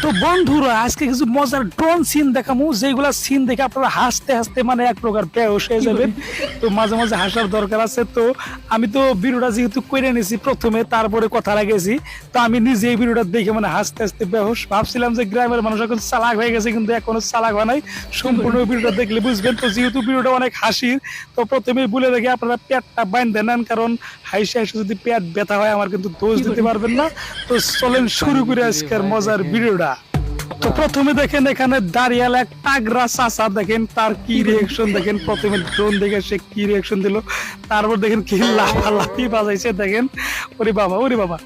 তো বন্ধুরা আজকে কিছু মজার ড্রোন সিন দেখামু, যেগুলা সিন দেখে আপনারা হাসতে হাসতে মানে এক প্রকার বেহুশ হয়ে যাবেন। তো মাঝে মাঝে হাসার দরকার আছে। তো আমি তো ভিডিওটা যেহেতু করে নিয়েছি প্রথমে, তারপরে কথা লাগিয়েছি, তো আমি নিজে এই ভিডিওটা দেখে মানে হাসতে হাসতে বেহুশ। ভাবছিলাম যে গ্রামের মানুষ এখন চালাক হয়ে গেছে, কিন্তু এখনো চালাক হয় নাই। সম্পূর্ণ ভিডিওটা দেখলে বুঝবেন। তো যেহেতু ভিডিওটা অনেক হাসির, তো প্রথমেই বলে রেখে আপনারা পেটটা বাইন্ধে নেন, কারণ হাইসে হাইসে যদি পেট ব্যথা হয় আমার কিন্তু দোষ দিতে পারবেন না। তো চলেন শুরু করে আজকের মজার ভিডিওটা। তো প্রথমে দেখেন এখানে দাঁড়িয়াল এক তাগড়া চাচা, দেখেন তার কি রিয়েকশন দেখেন। প্রথমে ড্রোন দেখে সে কি রিয়েকশন দিল, তারপর দেখেন কি লাফালাফি বাজাইছে দেখেন। ওরে বাবা ওরে বাবা।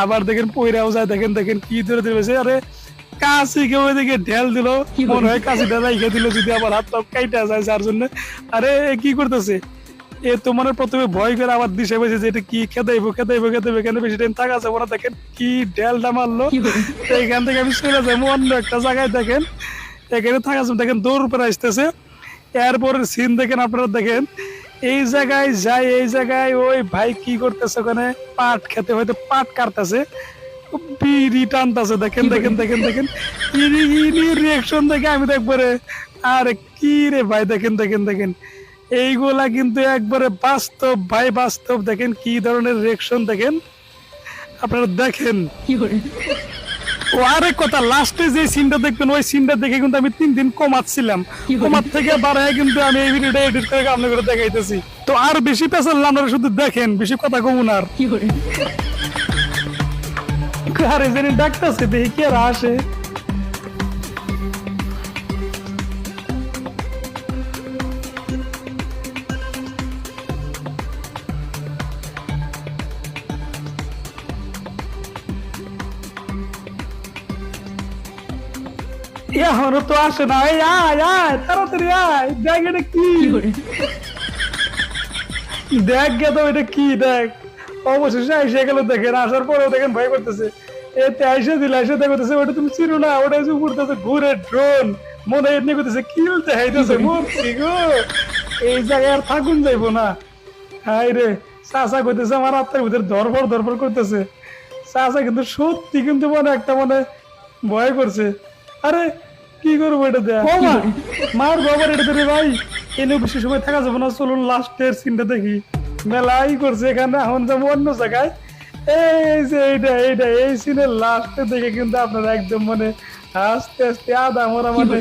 আবার দেখেন পয়রাও যায়, দেখেন দেখেন কি ধরে দিয়েছে। আরে কাশি কেউ এদিকে ঢেল দিল, মনে হয় কাশিটা রাইখে দিল যদি আবার হাত পা কাইটা যায় যার জন্য। আরে কি করতেছে এ তো মানে প্রথমে ভয় করে আবার দিশে পেয়েছে যে এটা কি খেদাইবো এখানে বেশি টাইম থাকা যাবো না। দেখেন কি ঢেলটা মারলো। তো এখান থেকে আমি চলে যাবো অন্য একটা জায়গায়। দেখেন এখানে থাকা যাবো, দেখেন দৌড় উপরে আসতেছে। এরপরের সিন দেখেন আপনারা, দেখেন এই জায়গায় যাই, এই জায়গায় ওই ভাই কি করতেছে, ওখানে পাট খেতে হয়তো পাট কাটতেছে, বিড়ি টানতেছে। দেখেন দেখেন দেখেন দেখেন রিয়েকশন দেখে আমি তো একবারে আরে কি রে ভাই। দেখেন দেখেন দেখেন এইগুলা কিন্তু একবারে বাস্তব ভাই, বাস্তব। দেখেন কি ধরনের রিয়েকশন দেখেন আপনারা দেখেন। ও আরেক কথা, লাস্টে যে সিনটা দেখবেন ওই সিনটা দেখে কিন্তু আমি 3 দিন কমাচ্ছিলাম, কমার থেকে বাড়ায় কিন্তু আমি এই ভিডিওটা এডিট করে আপনাদের দেখাইতেছি। তো আর বেশি পেছাল আপনারা শুধু দেখেন, বেশি কথা কমুন আর। আরে জানি ডাকতেছে, দেখি কি আর আসে। এখনো তো আসে না। এই আয় আয় তাড়াতাড়ি আয়, দেখ এটা কি, দেখ গে তো এটা কি দেখ। অবশেষে এসে গেল। দেখেন আসার পরেও দেখেন ভয় করতেছে। এতে আইসে দিল, আইসে দেখতেছে ওটা তুমি চিনো না, ওটা এসে উড়তেছে ঘুরে ড্রোন, মনে এমনি করতেছে কিল দেখাইতেছে। মরছি গো, এই জায়গায় আর থাকুন যাইবো না। হাই রে চাচা করতেছে আমার আত্মার ভিতরে ধরপড় ধরপড় করতেছে। চাচা কিন্তু সত্যি কিন্তু মানে একটা মানে ভয় করছে। আরে কি করবো এটা দেয়া মার বাবার এটা ধরে ভাই। এনে বেশি সময় থাকা যাবে না, চলুন লাস্টের সিনটা দেখি। মেলাই করছে এখানে, এখন যাবো অন্য জায়গায়। এই যে এইটা এই সিনের লাস্টে দেখে কিন্তু আপনারা একদম মানে আস্তে আস্তে আদা মরা মানে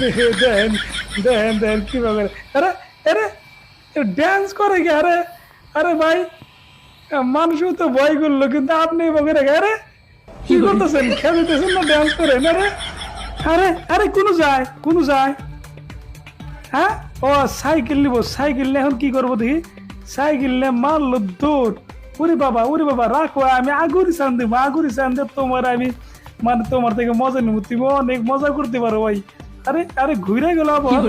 দেখেন দেখেন দেখেন কিভাবে। আরে আরে ড্যান্স করে কি? আরে আরে ভাই মানুষও তো ভয় করলো, কিন্তু আপনি বকে রেখে আরে কি করতেছেন? খেলতেছেন না ড্যান্স করেন? আরে আরে আরে কোনো যায় হ্যাঁ। ও সাইকেল নিবো, সাইকেল নিয়ে এখন কি করবো দেখি। সাইকেল নিয়ে মারলো দৌড়। ওরে বাবা রাখো, আমি আগুরি চান দেবো, আগুরি চান দেব তোমার আমি মানে তোমার থেকে মজা নেবো, তুমি অনেক মজা করতে পারো ভাই। আরে আরে ঘুরে গেল আবার,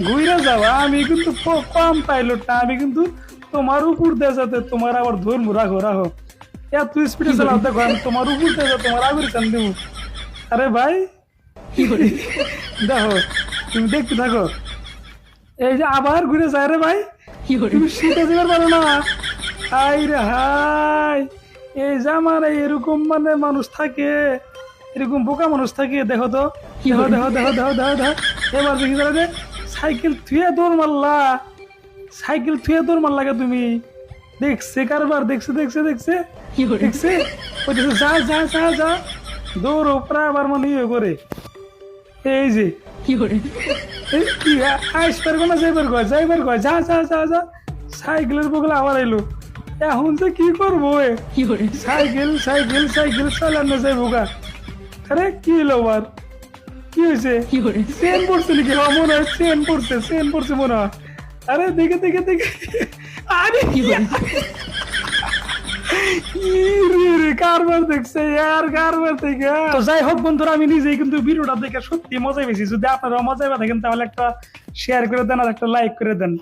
ঘুরে যাওয়া। আমি কিন্তু কম পাইলট না, আমি কিন্তু তোমার উপর দিয়ে যাতে তোমার আবার ধরবো। রাখো রাখো, এত স্পিডে চালাও। দেখো আমি তোমার উপর দিয়ে যাতে তোমার আগুরি চান দেবো। আরে ভাই দেখো তুমি দেখতে থাকো, এই যে আবার ঘুরে যায়। রে ভাই তুমি শীতে যেতে পারো না। হাই রে হাই, এই জামানে এরকম মানে মানুষ থাকে, এরকম বোকা মানুষ থাকে। দেখো তো, দেখো দেখো দেখো দেখো দেখো দেখো এবার দেখি যে সাইকেল থুয়ে দৌড় মারলা, সাইকেল থুয়ে দৌড় মারলাকে তুমি। দেখছে কারবার, দেখছে দেখছে দেখছে দেখছে যা যা যা যা দৌড় প্রায় আবার মানে ইয়ে করে। এই যে কি আসবার কোনা যাইবার কয় যা যা যা যা। সাইকেলের বগলে আবার এলো। এখন যে কি করবো, সাইকেল সাইকেল সাইকেল চালানো যাইবো গা। আরে কি হলো আবার, কি হয়েছে? চেন পড়ছে নাকি? মনে হয় চেন পড়ছে মনে হয়। আরে দেখে দেখে দেখে আরে কারবার দেখছে আর কারবার থেকে। তো যাই হোক বন্ধুরা, আমি নিজেই কিন্তু ভিডিওটা দেখে সত্যি মজা পেয়েছি। যদি আপনারা মজা পাবেন তাহলে একটা শেয়ার করে দেন আর একটা লাইক করে দেন।